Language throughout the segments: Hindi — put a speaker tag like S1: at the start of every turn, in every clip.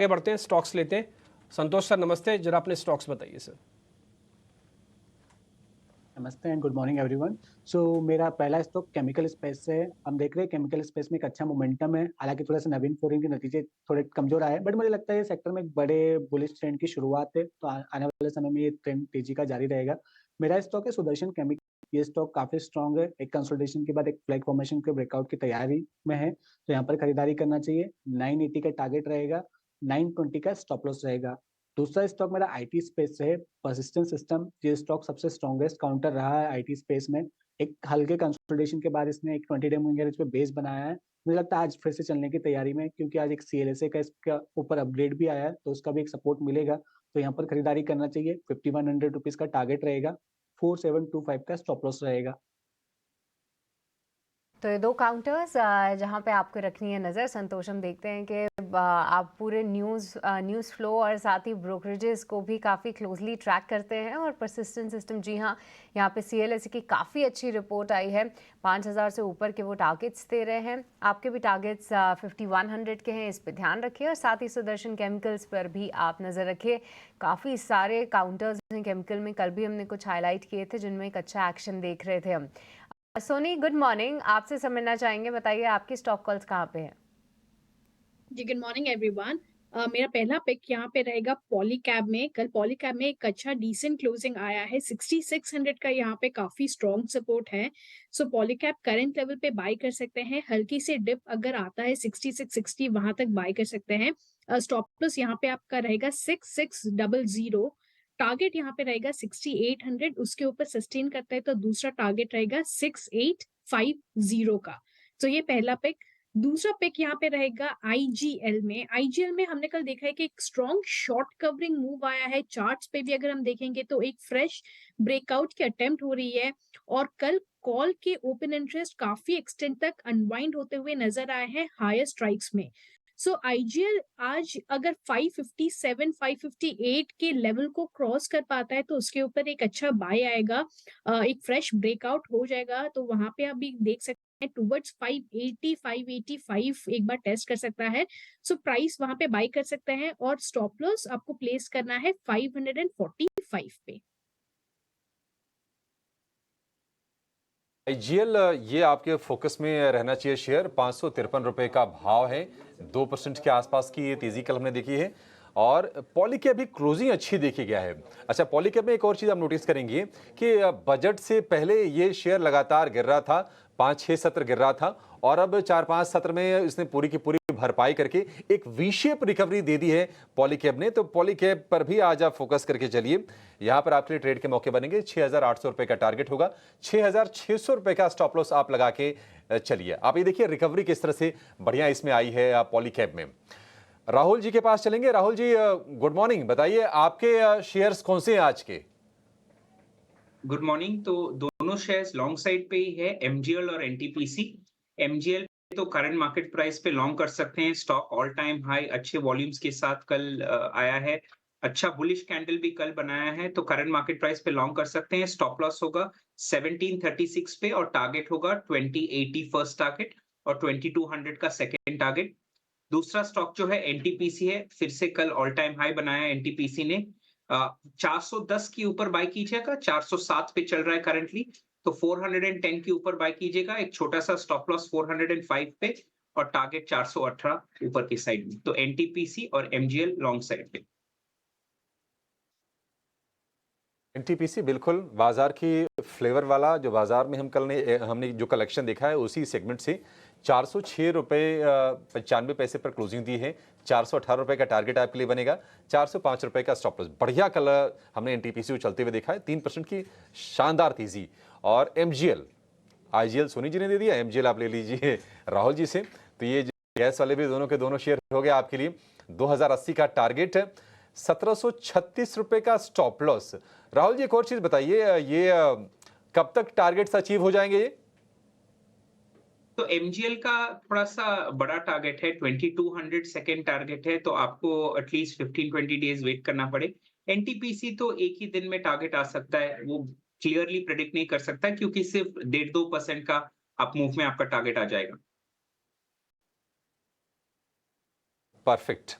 S1: आगे बढ़ते हैं, स्टॉक्स लेते हैं। संतोष सर नमस्ते, जरा अपने स्टॉक्स बताइए सर।
S2: नमस्ते एंड गुड मॉर्निंग एवरीवन। मेरा पहला स्टॉक केमिकल स्पेस से है। हम देख रहे हैं केमिकल स्पेस में एक अच्छा मोमेंटम है, हालांकि थोड़ा सा नवीन फ्लोरिंग के नतीजे थोड़े कमजोर आए, बट मुझे लगता है ये सेक्टर में एक बड़े बुलिश ट्रेंड की शुरुआत है, तो आने वाले समय में ये ट्रेंड तेजी का जारी रहेगा। मेरा स्टॉक है सुदर्शन केमिकल। ये स्टॉक काफी स्ट्रॉन्ग है, एक कंसोलिडेशन के बाद एक फ्लैग फॉर्मेशन के ब्रेकआउट की तैयारी में है, तो यहाँ पर खरीदारी करना चाहिए। 980 का टारगेट रहेगा, 920 का स्टॉप लॉस रहेगा। दूसरा स्टॉक मेरा आईटी स्पेस से है, परसिस्टेंट सिस्टम। ये स्टॉक सबसे स्ट्रॉन्गेस्ट काउंटर रहा है आईटी स्पेस में। एक हल्के कंसोलिडेशन के बाद इसने एक 20 डे मूविंग एवरेज पे बेस बनाया है। मुझे लगता है आज फिर से चलने की तैयारी में, क्योंकि आज एक सीएलएसए का इसका ऊपर अपग्रेड भी आया है, तो उसका भी एक सपोर्ट मिलेगा, तो यहाँ पर खरीदारी करना चाहिए। 5100 रुपीज का टारगेट रहेगा, 4725 का स्टॉप लॉस रहेगा।
S3: तो ये दो काउंटर्स जहाँ पे आपको रखनी है नज़र। संतोष, हम देखते हैं कि आप पूरे न्यूज़ फ्लो और साथ ही ब्रोकरेजेस को भी काफ़ी क्लोजली ट्रैक करते हैं। और परसिस्टेंट सिस्टम, जी हाँ, यहाँ पे सीएलएसए की काफ़ी अच्छी रिपोर्ट आई है। 5000 से ऊपर के वो टारगेट्स दे रहे हैं। आपके भी टारगेट्स 5100 के हैं, इस पर ध्यान रखिए। और साथ ही सुदर्शन केमिकल्स पर भी आप नज़र रखिए। काफ़ी सारे काउंटर्स हैं केमिकल में, कल भी हमने कुछ हाईलाइट किए थे जिनमें एक अच्छा एक्शन देख रहे थे हम। सोनी, गुड मॉर्निंग, आपसे समझना चाहेंगे, बताइए आपकी स्टॉक कॉल्स कहाँ पे हैं?
S4: जी, गुड मॉर्निंग एवरीवन। मेरा पहला पिक यहाँ पे रहेगा पॉलीकैब में। कल पॉलीकैब में एक अच्छा डिसेंट क्लोजिंग आया है। 6600 का यहाँ पे काफी स्ट्रॉन्ग सपोर्ट है। सो पॉलीकैब करंट लेवल पे बाय कर सकते हैं। हल्की से डिप अगर आता है 6660, वहां तक बाय कर सकते हैं। स्टॉप लॉस यहाँ पे आपका रहेगा 6600। टारगेट यहाँ पे रहेगा 6800, उसके ऊपर सस्टेन करता है तो दूसरा टारगेट रहेगा 6850 का। तो ये पहला पिक। दूसरा पिक यहाँ पे रहेगा आईजीएल में। आईजीएल में हमने कल देखा है कि एक स्ट्रॉन्ग शॉर्ट कवरिंग मूव आया है। चार्ट्स पे भी अगर हम देखेंगे तो एक फ्रेश ब्रेकआउट की अटेम्प्ट हो रही है, और कल कॉल के ओपन इंटरेस्ट काफी एक्सटेंट तक अनवाइंड होते हुए नजर आए हैं हायर स्ट्राइक्स में। सो आईजीएल आज अगर 557 558 के लेवल को क्रॉस कर पाता है तो उसके ऊपर एक अच्छा बाय आएगा, एक फ्रेश ब्रेकआउट हो जाएगा, तो वहां पे आप भी देख सकते टूवर्ड्स 580 585 एक बार टेस्ट कर सकता है। सो प्राइस वहां पे बाय कर सकते हैं, और स्टॉप लॉस आपको प्लेस करना है 545 पे।
S5: आईजीएल ये आपके फोकस में रहना चाहिए शेयर। 553 रुपए का भाव है, 2% के आसपास की ये तेजी कल हमने देखी है। और पॉलीकैब भी क्लोजिंग अच्छी देखी गया है। अच्छा, पॉलीकैब में एक और चीज आप नोटिस करेंगे कि बजट से पहले ये शेयर लगातार गिर रहा था, 5-6 सत्र गिर रहा था, और अब 4-5 सत्र में इसने पूरी की पूरी भरपाई करके एक वी शेप रिकवरी दे दी है पॉलीकैब ने। तो पॉलीकैब पर भी आज आप फोकस करके चलिए। यहां पर आपके लिए ट्रेड के मौके बनेंगे। 6800 रुपए का टारगेट होगा, 6600 रुपए का स्टॉप लॉस आप लगा के चलिए। आप ये देखिए रिकवरी किस तरह से बढ़िया इसमें आई है पॉलीकैब में। राहुल जी के पास चलेंगे। राहुल जी, गुड मॉर्निंग, बताइए आपके शेयर्स कौन से हैं आज के?
S6: Good morning. तो दोनों शेयर्स लॉन्ग साइड पे ही है, एमजीएल और एनटीपीसी। एमजीएल तो करंट मार्केट प्राइस पे लॉन्ग कर सकते हैं। स्टॉक ऑल टाइम हाई अच्छे वॉल्यूम्स के साथ कल आया है। अच्छा बुलिश कैंडल भी कल बनाया है, तो करंट मार्केट प्राइस पे लॉन्ग कर सकते हैं। स्टॉप लॉस होगा 1736 पे, और टारगेट होगा 2080 फर्स्ट टारगेट, और 2200 का सेकेंड टारगेट। दूसरा स्टॉक जो है एनटीपीसी है, फिर से कल ऑल टाइम हाई बनाया एनटीपीसी ने। 410 के ऊपर बाय कीजिएगा, 407 पे चल रहा है करंटली, तो 410 के ऊपर बाय कीजिएगा। एक छोटा सा स्टॉप लॉस 405 पे, और टारगेट 418 ऊपर की साइड में। तो एनटीपीसी और एमजीएल लॉन्ग साइड पे।
S5: एनटीपीसी बिल्कुल बाजार की फ्लेवर वाला, जो बाजार में हमने जो कलेक्शन देखा है उसी सेगमेंट से 406 रुपए 95 पैसे पर क्लोजिंग दी है। 418 रुपए का टारगेट आपके लिए बनेगा, 405 रुपए का स्टॉप लॉस। बढ़िया कल हमने एनटीपीसी को चलते हुए देखा है, 3% की शानदार तेजी। और एमजीएल, आईजीएल सोनी जी ने दे दिया, एमजीएल आप ले लीजिए राहुल जी से। तो ये गैस वाले भी दोनों के दोनों शेयर हो गए आपके लिए। 2080 का टारगेट, 1736 रुपए का स्टॉप लॉस। राहुल जी, एक और चीज बताइए, ये कब तक टारगेट्स अचीव हो जाएंगे ये?
S6: तो एमजीएल का थोड़ा सा बड़ा टारगेट है, 2200 सेकेंड टारगेट है, तो आपको एटलीस्ट 15-20 डेज वेट करना पड़े। एनटीपीसी तो एक ही दिन में टारगेट आ सकता है, वो क्लियरली प्रेडिक्ट नहीं कर सकता, क्योंकि सिर्फ 1.5-2% का अप मूव में आपका टारगेट आ जाएगा।
S5: परफेक्ट।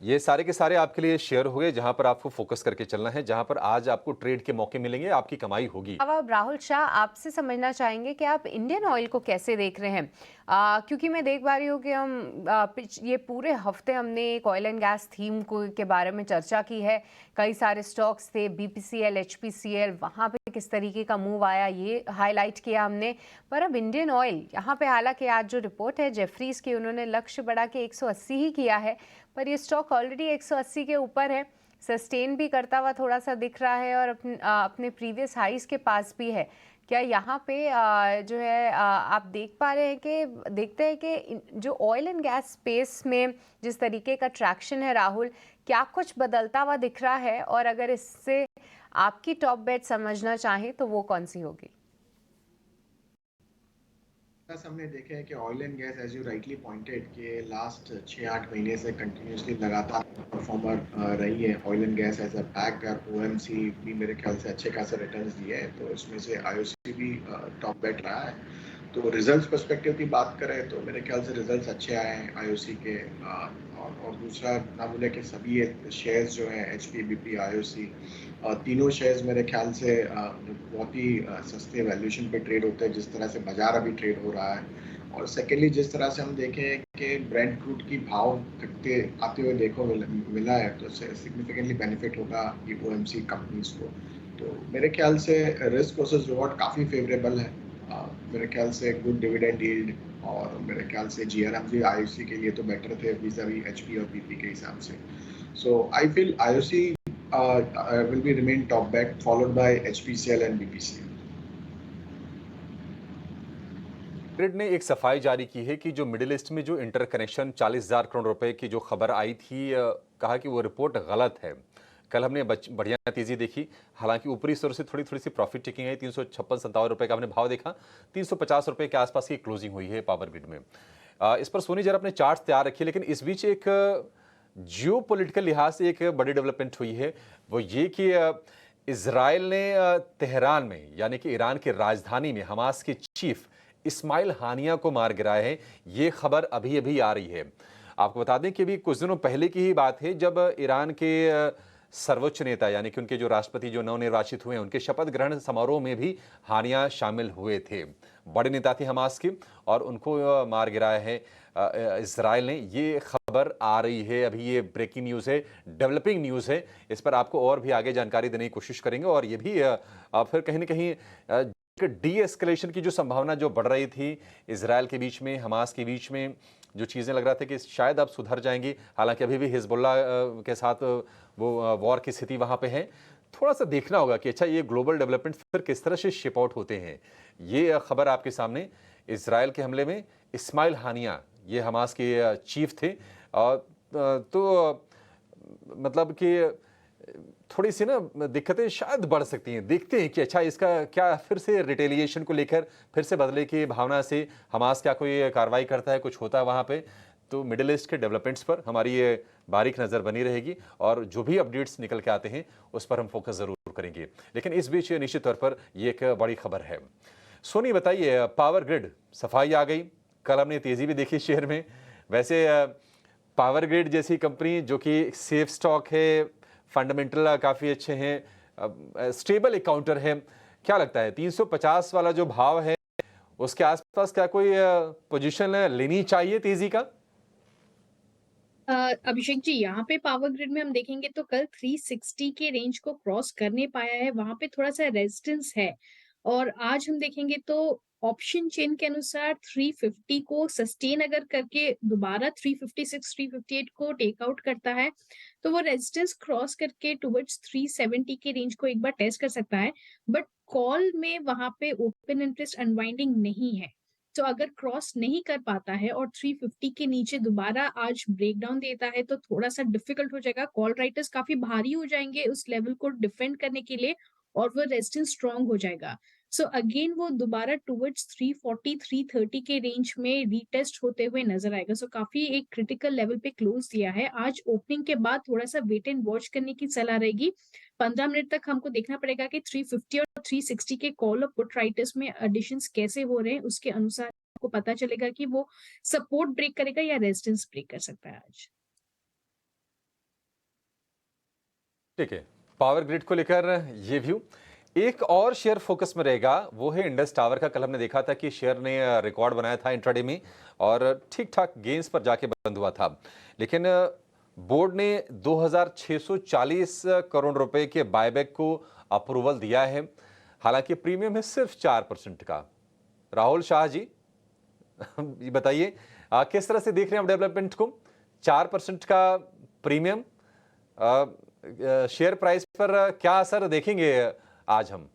S5: ये सारे के सारे आपके लिए शेयर हो गए जहां पर आपको फोकस करके चलना है, जहां पर आज आपको ट्रेड के मौके मिलेंगे, आपकी कमाई होगी।
S3: अब राहुल शाह आपसे समझना चाहेंगे कि आप इंडियन ऑयल को कैसे देख रहे हैं, क्योंकि मैं देख पा रही हूँ कि ये पूरे हफ्ते हमने एक ऑयल एंड गैस थीम को के बारे में चर्चा की है। कई सारे स्टॉक्स थे, बीपीसीएल, एचपीसीएल, वहाँ पे किस तरीके का मूव आया ये हाईलाइट किया हमने। पर अब इंडियन ऑयल यहाँ पे, हालांकि आज जो रिपोर्ट है जेफरीज की, उन्होंने लक्ष्य बढ़ा के 180 ही किया है, पर ये स्टॉक ऑलरेडी 180 के ऊपर है, सस्टेन भी करता हुआ थोड़ा सा दिख रहा है और अपने प्रीवियस हाइस के पास भी है। क्या यहाँ पे जो है आप देख पा रहे हैं कि देखते हैं कि जो ऑयल एंड गैस स्पेस में जिस तरीके का ट्रैक्शन है राहुल, क्या कुछ बदलता हुआ दिख रहा है? और अगर इससे आपकी टॉप बेट समझना चाहें तो वो कौन सी होगी?
S7: बस हमने देखा है कि oil and gas as you rightly pointed कि लास्ट 6-8 महीने से कंटिन्यूसली लगातार परफॉर्मर रही है। Oil and gas as a backup, OMC भी मेरे ख्याल से अच्छे खासे रिटर्न्स दिए हैं, तो इसमें से आईओसी भी टॉप बैट रहा है। तो रिजल्ट्स पर्सपेक्टिव की बात करें तो मेरे ख्याल से रिजल्ट्स अच्छे आए हैं आईओसी के। और दूसरा ना बोले कि सभी शेयर्स जो हैं एचपी, बीपी, आईओसी, तीनों शेयर्स मेरे ख्याल से बहुत ही सस्ते वैल्यूएशन पे ट्रेड होते हैं, जिस तरह से बाजार अभी ट्रेड हो रहा है। और सेकेंडली जिस तरह से हम देखें कि ब्रेंट क्रूड की भाव घटते आते हुए मिला है, तो सिग्निफिकेंटली बेनिफिट होगा ये ओएमसी कंपनीज को। तो मेरे ख्याल से रिस्क वर्सेस रिवॉर्ड काफ़ी फेवरेबल है। मेरे ख्याल से गुड डिविडेंड यील्ड, और मेरे ख्याल से जीआरएम भी आईओसी के लिए तो बेटर थे vis-a-vis एचपी और बीपी के हिसाब से। So I feel IOC will be remain top bet, followed by HPCL and BPCL.
S5: Grid ने एक सफाई जारी की है कि जो मिडिल ईस्ट में जो इंटरकनेक्शन 40,000 करोड़ रुपए की जो खबर आई थी, कहा कि वो रिपोर्ट गलत है। कल हमने बढ़िया तेजी देखी, हालांकि ऊपरी स्तर से थोड़ी सी प्रॉफिट टेकिंग है। 356-57 रुपए का हमने भाव देखा, 350 रुपए के आसपास की क्लोजिंग हुई है पावर ग्रिड में। इस पर सोनी जरा अपने चार्ट तैयार रखिए। लेकिन इस बीच एक जियो पॉलिटिकल लिहाज से एक बड़ी डेवलपमेंट हुई है, वो ये कि इजराइल ने तेहरान में, यानी कि ईरान की राजधानी में, हमास के चीफ इस्माइल हानिया को मार गिराया है। ये खबर अभी अभी आ रही है। आपको बता दें कि अभी कुछ दिनों पहले की ही बात है, जब ईरान के सर्वोच्च नेता, यानी कि उनके जो राष्ट्रपति जो नवनिर्वाचित हुए हैं, उनके शपथ ग्रहण समारोह में भी हानिया शामिल हुए थे। बड़े नेता थे हमास के, और उनको मार गिराया है इजराइल ने। ये खबर आ रही है, अभी ये ब्रेकिंग न्यूज़ है, डेवलपिंग न्यूज़ है। इस पर आपको और भी आगे जानकारी देने की कोशिश करेंगे। और ये भी फिर कहीं ना कहीं डी एस्केलेशन की जो संभावना जो बढ़ रही थी इजराइल के बीच में, हमास के बीच में, जो चीज़ें लग रहा था कि शायद अब सुधर जाएंगी, हालांकि अभी भी हिजबुल्ला के साथ वो वॉर की स्थिति वहाँ पे है। थोड़ा सा देखना होगा कि अच्छा ये ग्लोबल डेवलपमेंट फिर किस तरह से शिप आउट होते हैं। ये खबर आपके सामने, इजराइल के हमले में इस्माइल हानिया, ये हमास के चीफ थे, तो मतलब कि थोड़ी सी ना दिक्कतें शायद बढ़ सकती हैं। देखते हैं कि अच्छा इसका क्या फिर से रिटेलिएशन को लेकर फिर से बदले की भावना से हमास क्या कोई कार्रवाई करता है, कुछ होता है वहाँ पे। तो मिडिल ईस्ट के डेवलपमेंट्स पर हमारी ये बारीक नज़र बनी रहेगी, और जो भी अपडेट्स निकल के आते हैं उस पर हम फोकस ज़रूर करेंगे। लेकिन इस बीच निश्चित तौर पर ये एक बड़ी खबर है। सोनी बताइए, पावर ग्रिड सफाई आ गई, कल हमने तेज़ी भी देखी शेयर में। वैसे पावर ग्रिड जैसी कंपनी जो कि सेफ स्टॉक है, फंडामेंटल काफ़ी अच्छे हैं, स्टेबल एक काउंटर है, क्या लगता है 350 वाला जो भाव है उसके आसपास क्या कोई पोजीशन लेनी चाहिए तेजी का?
S4: अभिषेक जी, यहाँ पे पावर ग्रिड में हम देखेंगे तो कल 360 के रेंज को क्रॉस कर नहीं पाया है, वहां पे थोड़ा सा रेजिस्टेंस है। और आज हम देखेंगे तो ऑप्शन चेन के अनुसार 350 को सस्टेन अगर करके दोबारा 356 358 को टेक आउट करता है, तो वो रेजिस्टेंस क्रॉस करके टुवर्ड्स 370 के रेंज को एक बार टेस्ट कर सकता है। बट कॉल में वहां पे ओपन इंटरेस्ट अनवाइंडिंग नहीं है, तो अगर क्रॉस नहीं कर पाता है और 350 के नीचे दोबारा आज ब्रेकडाउन देता है, तो थोड़ा सा डिफिकल्ट हो जाएगा। कॉल राइटर्स काफी भारी हो जाएंगे उस लेवल को डिफेंड करने के लिए, और वो रेजिस्टेंस स्ट्रांग हो जाएगा। सो अगेन वो दोबारा टुवर्ड्स 340 330 के रेंज में रीटेस्ट होते हुए नजर आएगा। सो काफी एक क्रिटिकल लेवल पे क्लोज दिया है। आज ओपनिंग के बाद थोड़ा सा वेट एंड वॉच करने की सलाह रहेगी। 15 मिनट तक हमको देखना पड़ेगा कि 350 और 360 के कॉल और पुट राइटर्स में एडिशंस कैसे हो रहे हैं, उसके अनुसार आपको पता चलेगा कि वो सपोर्ट ब्रेक करेगा या रेजिस्टेंस ब्रेक कर सकता है आज।
S5: ठीक है, पावर ग्रिड को लेकर ये व्यू। एक और शेयर फोकस में रहेगा, वो है इंडस टावर का। कल हमने देखा था कि शेयर ने रिकॉर्ड बनाया था इंट्राडे में और ठीक ठाक गेंस पर जाके बंद हुआ था, लेकिन बोर्ड ने 2640 करोड़ रुपए के बायबैक को अप्रूवल दिया है। हालांकि प्रीमियम है सिर्फ 4% का। राहुल शाह जी, ये बताइए किस तरह से देख रहे हैं आप डेवलपमेंट को? 4% का प्रीमियम शेयर प्राइस पर क्या असर देखेंगे आज हम?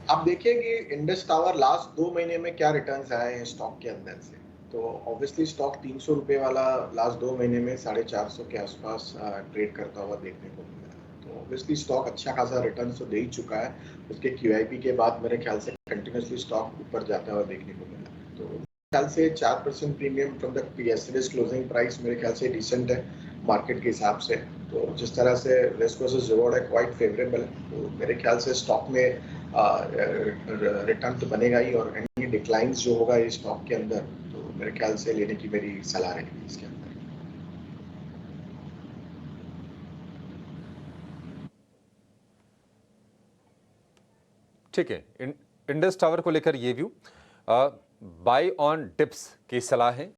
S7: आप देखिए कि इंडस टावर लास्ट 2 महीने में क्या रिटर्न्स आए हैं स्टॉक के अंदर से। तो ऑब्वियसली स्टॉक 300 रुपए वाला लास्ट 2 महीने में 450 के आसपास ट्रेड करता हुआ देखने को मिला है। तो ऑब्वियसली स्टॉक अच्छा खासा रिटर्न तो दे ही चुका है। उसके QIP के बाद मेरे ख्याल से कंटिन्यूसली स्टॉक ऊपर जाता हुआ देखने को मिला। तो मेरे ख्याल से 4% premium from the yesterday's closing price मेरे ख्याल से डिसेंट है मार्केट के हिसाब से। तो जिस तरह से रिस्क वर्सेस रिवॉर्ड है क्वाइट फेवरेबल है। तो मेरे ख्याल से स्टॉक में रिटर्न तो बनेगा ही, और एनी डिक्लाइंस जो होगा इस स्टॉक के अंदर तो मेरे ख्याल से लेने की मेरी सलाह रहेगी इसके अंदर।
S5: ठीक है, इंडस टावर को लेकर ये व्यू। बाय ऑन डिप्स की सलाह है।